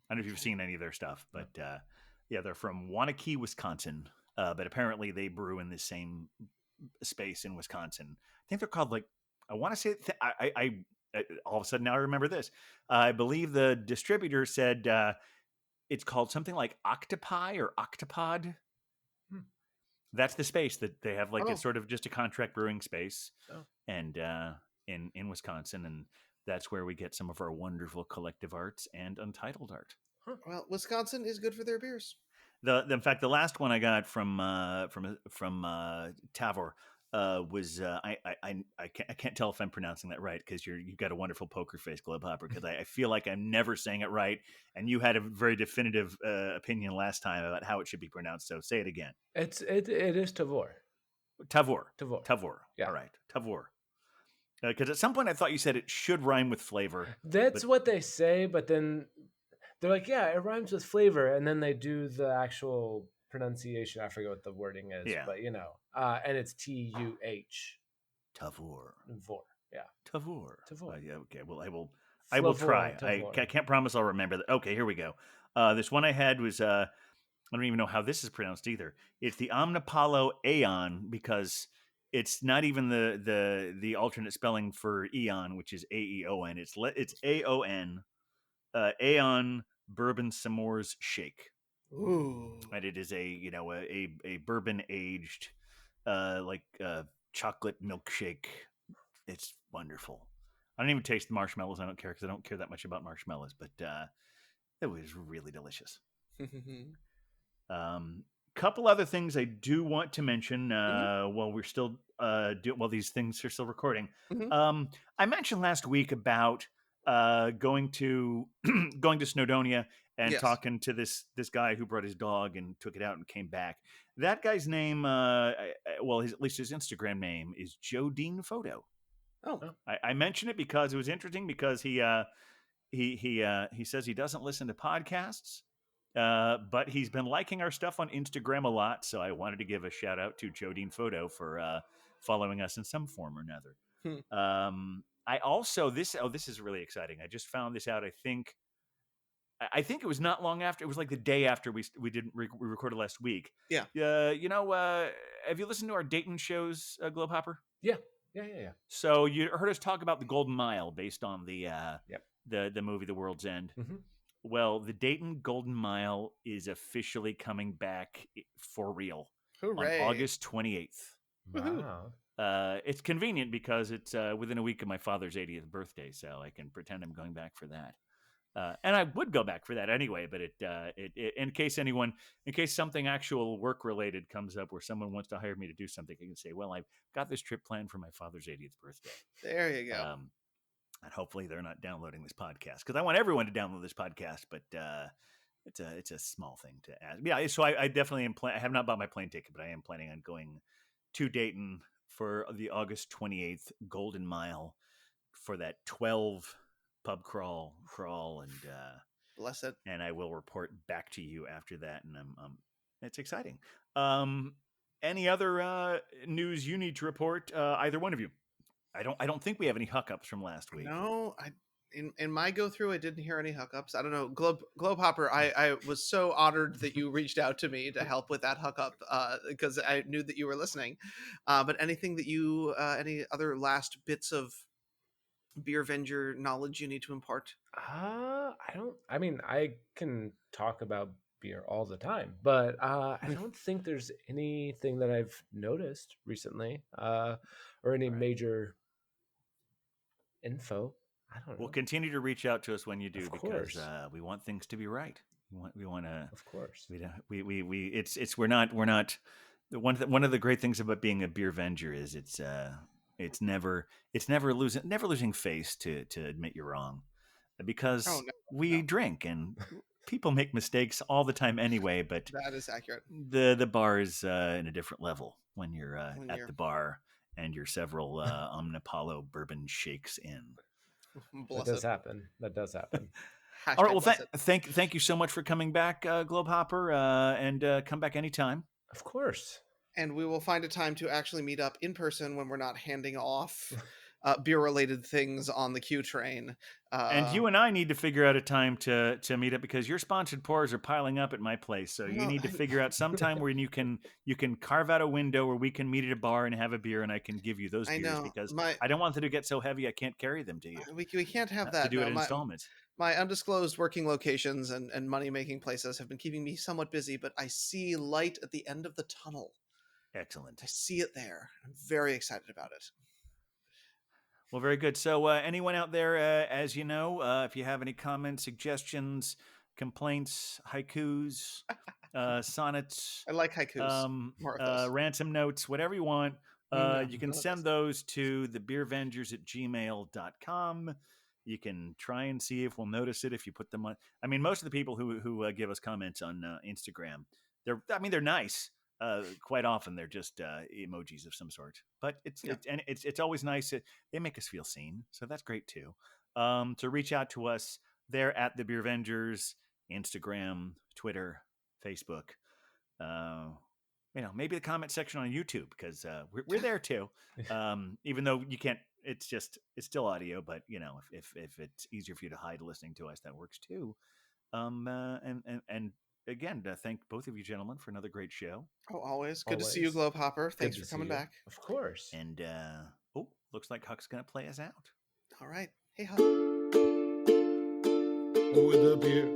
I don't know if you've seen any of their stuff, but yeah, they're from Wanakee, Wisconsin. But apparently they brew in the same space in Wisconsin. I think they're called like I want to say. I all of a sudden now I remember this. I believe the distributor said it's called something like Octopi or Octopod. That's the space that they have. Like Oh. it's sort of just a contract brewing space, Oh. and in Wisconsin, and that's where we get some of our wonderful Collective Arts and Untitled Art. Well, Wisconsin is good for their beers. In fact, the last one I got from Tavor was I can't tell if I'm pronouncing that right because you've got a wonderful poker face, Globehopper. Because I feel like I'm never saying it right, and you had a very definitive opinion last time about how it should be pronounced. So say it again. It is Tavor. Tavor. Yeah. All right, Tavor. Because at some point I thought you said it should rhyme with flavor. That's what they say, but then they're like, yeah, it rhymes with flavor, and then they do the actual pronunciation. I forget what the wording is, Yeah. but and it's TUH. Tavor. Vor. Yeah. Tavor. Tavor. Yeah, okay. Well, I will try. I can't promise I'll remember that. Okay, here we go. This one I had was I don't even know how this is pronounced either. It's the Omnipollo Aeon because it's not even the alternate spelling for Eon, which is AEON. It's AON. Aeon Bourbon S'mores Shake. Ooh. And it is a bourbon aged chocolate milkshake. It's wonderful. I don't even taste the marshmallows. I don't care because I don't care that much about marshmallows, but it was really delicious. Couple other things I do want to mention while we're still while these things are still recording. I mentioned last week about going to Snowdonia and Yes. talking to this guy who brought his dog and took it out and came back. That guy's name, at least his Instagram name is Joe Dean Photo. Oh. I mention it because it was interesting because he says he doesn't listen to podcasts. But he's been liking our stuff on Instagram a lot, so I wanted to give a shout out to Jodine Photo for following us in some form or another. I also this is really exciting. I just found this out. I think it was not long after. It was like the day after we recorded last week. Yeah. Have you listened to our Dayton shows, Globehopper? Yeah. So you heard us talk about the Golden Mile based on the movie The World's End. Mm-hmm. Well, the Dayton Golden Mile is officially coming back for real. Hooray. On August 28th. Wow. It's convenient because it's within a week of my father's 80th birthday, so I can pretend I'm going back for that. And I would go back for that anyway, but in case something actual work related comes up where someone wants to hire me to do something, I can say, well, I've got this trip planned for my father's 80th birthday. There you go. And hopefully they're not downloading this podcast because I want everyone to download this podcast, but it's a small thing to ask. Yeah, so I definitely am. I have not bought my plane ticket, but I am planning on going to Dayton for the August 28th Golden Mile for that 12 pub crawl, and bless it. And I will report back to you after that, and it's exciting. any other news you need to report? Either one of you. I don't think we have any hookups from last week. No, in my go through, I didn't hear any hookups. I don't know. Globehopper, I was so honored that you reached out to me to help with that hookup because I knew that you were listening. But anything that you, any other last bits of Beer Venger knowledge you need to impart? I mean, I can talk about beer all the time, but I don't think there's anything that I've noticed recently, or any major info. I don't know. We'll continue to reach out to us when you do, Of because course. we want things to be right. We want to. Of course. We. It's we're not. One of the great things about being a beer venger is it's never losing face to admit you're wrong, because Oh, no, we no. drink and people make mistakes all the time anyway. But That is accurate. the bar is in a different level when you're When at you're- the bar and you're several Omnipollo bourbon shakes in. That does happen. That does happen. All right. Well, blessed. thank you so much for coming back, Globehopper, and come back anytime. Of course. And we will find a time to actually meet up in person when we're not handing off beer-related things on the Q train. And you and I need to figure out a time to meet up, because your sponsored pours are piling up at my place. So you need to figure out some time where you can carve out a window where we can meet at a bar and have a beer, and I can give you those beers, because I don't want them to get so heavy I can't carry them to you. We can't have that. To do it in installments. My undisclosed working locations and money-making places have been keeping me somewhat busy, but I see light at the end of the tunnel. Excellent. I see it there. I'm very excited about it. Well, very good. So anyone out there, as you know, if you have any comments, suggestions, complaints, haikus, sonnets, I like haikus. More of those. ransom notes, whatever you want, Yeah, you can none of send those to thebeervengers@gmail.com. You can try and see if we'll notice it if you put them on. I mean, most of the people who give us comments on Instagram, they're nice. Quite often they're just emojis of some sort, but it's always nice. They make us feel seen, so that's great too. So reach out to us there at the Beer Vengers, Instagram, Twitter, Facebook. Maybe the comment section on YouTube, because we're there too. Even though you can't, it's still audio, but if it's easier for you to hide listening to us, that works too. And again, thank both of you gentlemen for another great show. Oh, always good to see you, Globehopper. Thanks for coming back. Of course. And looks like Huck's gonna play us out. All right. Hey, Huck. With a beer